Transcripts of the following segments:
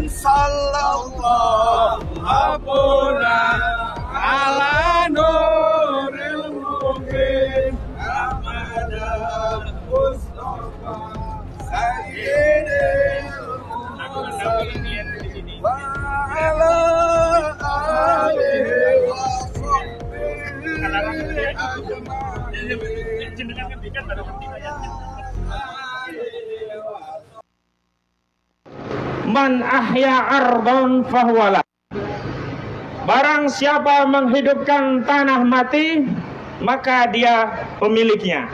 Sallallahu ala nuril mungkin Ahmad Mustafa Sayyidil Mursalin wa ala alihi wa sahbihi Man ahya ardon fahuwala. Barang siapa menghidupkan tanah mati, maka dia pemiliknya.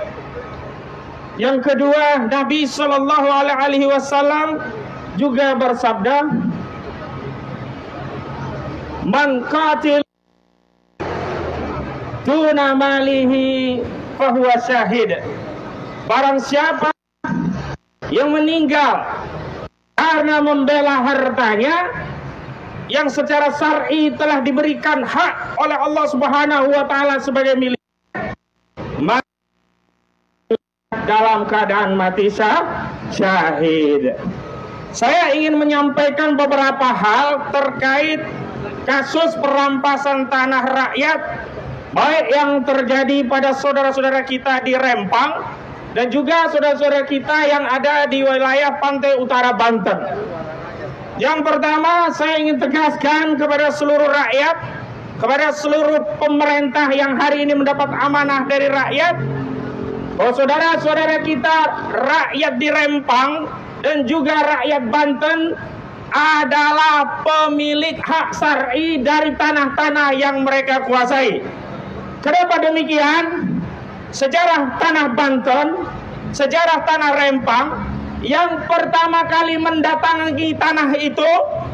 Yang kedua, Nabi Shallallahu Alaihi Wasallam juga bersabda, Man qatil tuna malihi fahuwa syahid. Barang siapa yang meninggal karena membela hartanya yang secara syar'i telah diberikan hak oleh Allah Subhanahu wa taala sebagai milik, maka dalam keadaan mati syahid. Saya ingin menyampaikan beberapa hal terkait kasus perampasan tanah rakyat, baik yang terjadi pada saudara-saudara kita di Rempang dan juga saudara-saudara kita yang ada di wilayah pantai utara Banten. Yang pertama, saya ingin tegaskan kepada seluruh rakyat, kepada seluruh pemerintah yang hari ini mendapat amanah dari rakyat, bahwa saudara-saudara kita rakyat di Rempang dan juga rakyat Banten adalah pemilik hak syar'i dari tanah-tanah yang mereka kuasai. Kenapa demikian? Sejarah tanah Banten, sejarah tanah Rempang, yang pertama kali mendatangi tanah itu,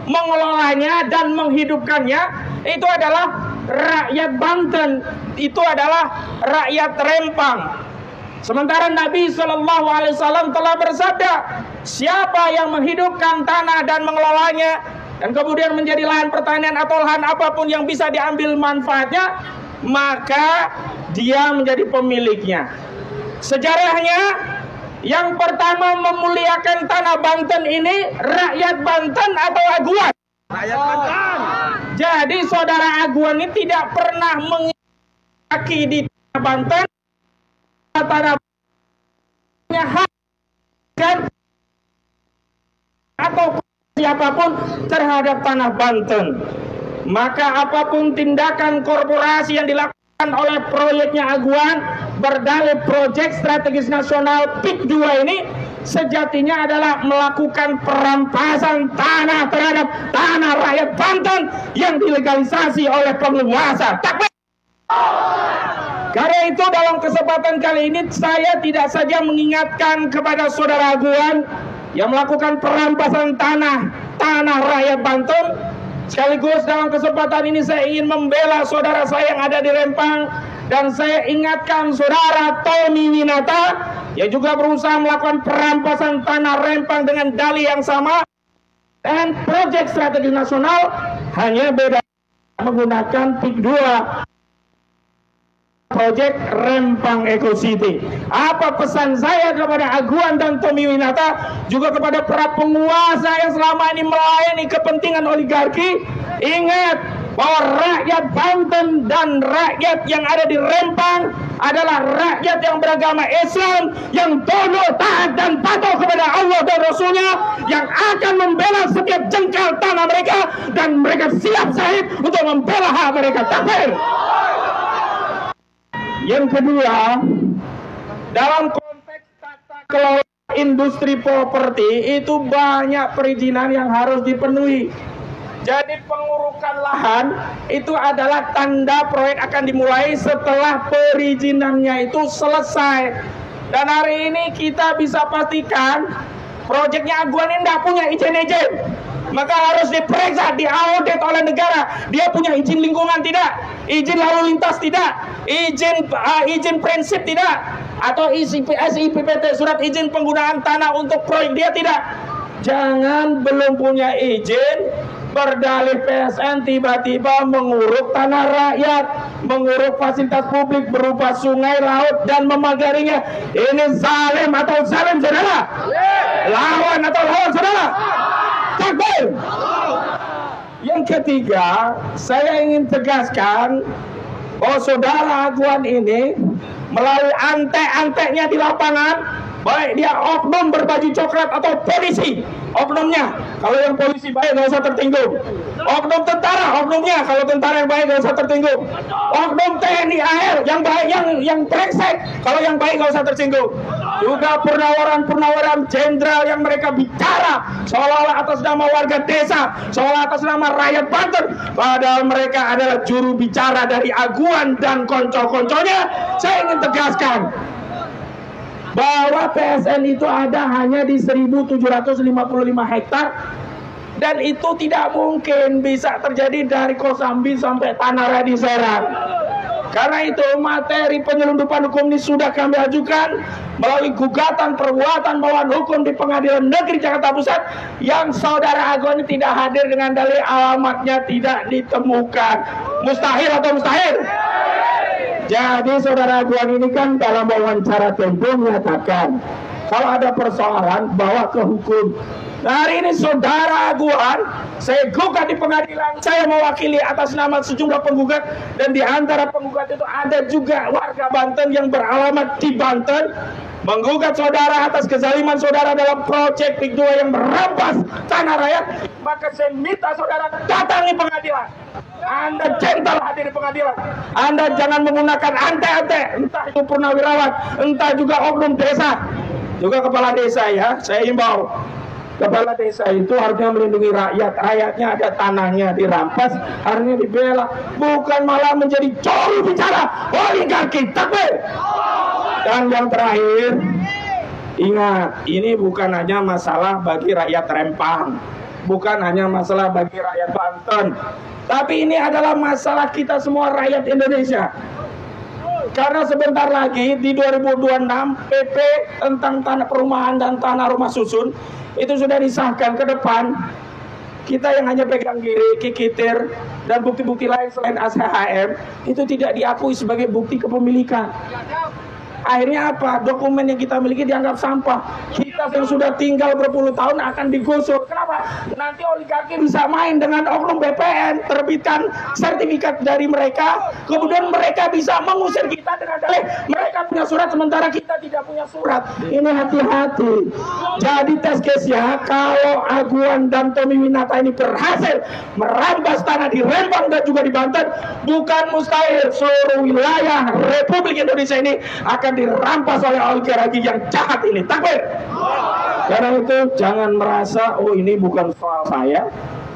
mengelolanya dan menghidupkannya, itu adalah rakyat Banten, itu adalah rakyat Rempang. Sementara Nabi Shallallahu Alaihi Wasallam telah bersabda, siapa yang menghidupkan tanah dan mengelolanya, dan kemudian menjadi lahan pertanian atau lahan apapun yang bisa diambil manfaatnya, maka dia menjadi pemiliknya. Sejarahnya, yang pertama memuliakan tanah Banten ini rakyat Banten atau Aguan? Rakyat Banten. Jadi saudara Aguan ini tidak pernah mengaki di tanah Banten, tanah punya hak atau siapapun terhadap tanah Banten. Maka apapun tindakan korporasi yang dilakukan oleh proyeknya Aguan berdalih Proyek Strategis Nasional PIK 2 ini sejatinya adalah melakukan perampasan tanah terhadap tanah rakyat Banten yang dilegalisasi oleh penguasa. Takbir! Karena itu dalam kesempatan kali ini saya tidak saja mengingatkan kepada saudara Aguan yang melakukan perampasan tanah rakyat Banten, sekaligus dalam kesempatan ini saya ingin membela saudara saya yang ada di Rempang, dan saya ingatkan saudara Tommy Winata yang juga berusaha melakukan perampasan tanah Rempang dengan dalih yang sama, dan Proyek Strategis Nasional hanya beda menggunakan PIK 2, Proyek Rempang Eco City. Apa pesan saya kepada Aguan dan Tommy Winata, juga kepada para penguasa yang selama ini melayani kepentingan oligarki? Ingat bahwa rakyat Banten dan rakyat yang ada di Rempang adalah rakyat yang beragama Islam, yang tunduk, taat dan patuh kepada Allah dan Rasulnya, yang akan membela setiap jengkal tanah mereka, dan mereka siap syahid untuk membela hak mereka. Takbir! Yang kedua, dalam konteks tata kelola industri properti itu banyak perizinan yang harus dipenuhi. Jadi pengurukan lahan itu adalah tanda proyek akan dimulai setelah perizinannya itu selesai. Dan hari ini kita bisa pastikan proyeknya Aguan ini tidak punya izin-izin. Maka harus diperiksa, diaudit oleh negara. Dia punya izin lingkungan tidak, izin lalu lintas tidak, izin prinsip tidak, atau SIPPT, surat izin penggunaan tanah untuk proyek dia tidak. Jangan belum punya izin berdalih PSN tiba-tiba menguruk tanah rakyat, menguruk fasilitas publik berupa sungai, laut, dan memagarinya. Ini zalim atau zalim, saudara? Lawan atau lawan, saudara? Takbir! Yang ketiga, saya ingin tegaskan bahwa saudara Aguan ini melalui antek-anteknya di lapangan, baik dia oknum berbaju coklat atau polisi, oknumnya. Kalau yang polisi baik nggak usah tertinggung. Oknum tentara, oknumnya. Kalau tentara yang baik nggak usah tertinggung. Oknum TNI AR yang baik, yang brengsek. Kalau yang baik nggak usah tersinggung. Juga purnawaran jenderal yang mereka bicara seolah-olah atas nama warga desa, seolah atas nama rakyat Banten, padahal mereka adalah juru bicara dari Aguan dan konco-konconya. Saya ingin tegaskan bahwa PSN itu ada hanya di 1.755 hektar, dan itu tidak mungkin bisa terjadi dari Kosambi sampai Tanah Radi Serang. Karena itu materi penyelundupan hukum ini sudah kami ajukan melalui gugatan perbuatan melawan hukum di Pengadilan Negeri Jakarta Pusat, yang saudara Aguan ini tidak hadir dengan dalih alamatnya tidak ditemukan. Mustahil atau mustahil? Jadi saudara Aguan ini kan dalam wawancara Tempo menyatakan kalau ada persoalan bawa ke hukum. Nah, hari ini saudara Aguan saya gugat di pengadilan, saya mewakili atas nama sejumlah penggugat, dan di antara penggugat itu ada juga warga Banten yang beralamat di Banten, menggugat saudara atas kezaliman saudara dalam proyek PIK 2 yang merampas tanah rakyat. Maka saya minta saudara datangi pengadilan. Anda gentle hadir di pengadilan. Anda jangan menggunakan ante-ante, entah itu purnawirawan, entah juga oknum desa, juga kepala desa. Ya, saya himbau, kepala desa itu harusnya melindungi rakyat. Rakyatnya ada tanahnya dirampas, harusnya dibela, bukan malah menjadi juru bicara oligarki. Takbir! Dan yang terakhir, ingat, ini bukan hanya masalah bagi rakyat Rempang, bukan hanya masalah bagi rakyat Banten, tapi ini adalah masalah kita semua rakyat Indonesia. Karena sebentar lagi di 2026 PP tentang tanah perumahan dan tanah rumah susun itu sudah disahkan. Ke depan kita yang hanya pegang kiri, kikitir, dan bukti-bukti lain selain SHM itu tidak diakui sebagai bukti kepemilikan. Akhirnya apa? Dokumen yang kita miliki dianggap sampah. Kita yang sudah tinggal berpuluh tahun akan digusur. Kenapa? Nanti oligarki bisa main dengan oknum BPN, terbitkan sertifikat dari mereka, kemudian mereka bisa mengusir kita dengan dalih mereka punya surat sementara kita tidak punya surat. Ini hati-hati. Jadi tes case-nya, kalau Aguan dan Tommy Winata ini berhasil merampas tanah di Rempang dan juga di Banten, bukan mustahil seluruh wilayah Republik Indonesia ini akan dirampas oleh oligarki yang jahat ini. Takbir! Karena itu jangan merasa oh ini bukan soal saya,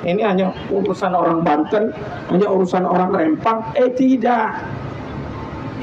ini hanya urusan orang Banten, hanya urusan orang Rempang. Tidak.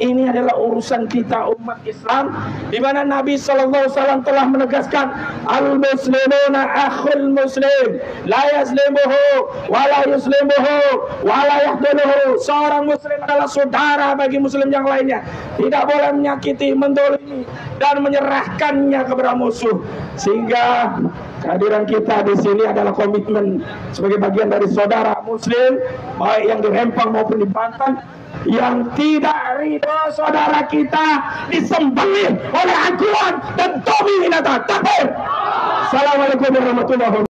Ini adalah urusan kita umat Islam, di mana Nabi SAW telah menegaskan al-muslimuna akhul muslim, la yazlimuhu wa la yuslimuhu wa la yahduluhu. Seorang muslim adalah saudara bagi muslim yang lainnya, tidak boleh menyakiti, mendolimi, dan menyerahkannya kepada musuh. Sehingga kehadiran kita di sini adalah komitmen sebagai bagian dari saudara muslim, baik yang di Rempang maupun di Banten, yang tidak ridho saudara kita disembelih oleh Aguan dan Tommy Winata. Takbir! Assalamualaikum warahmatullahi wabarakatuh.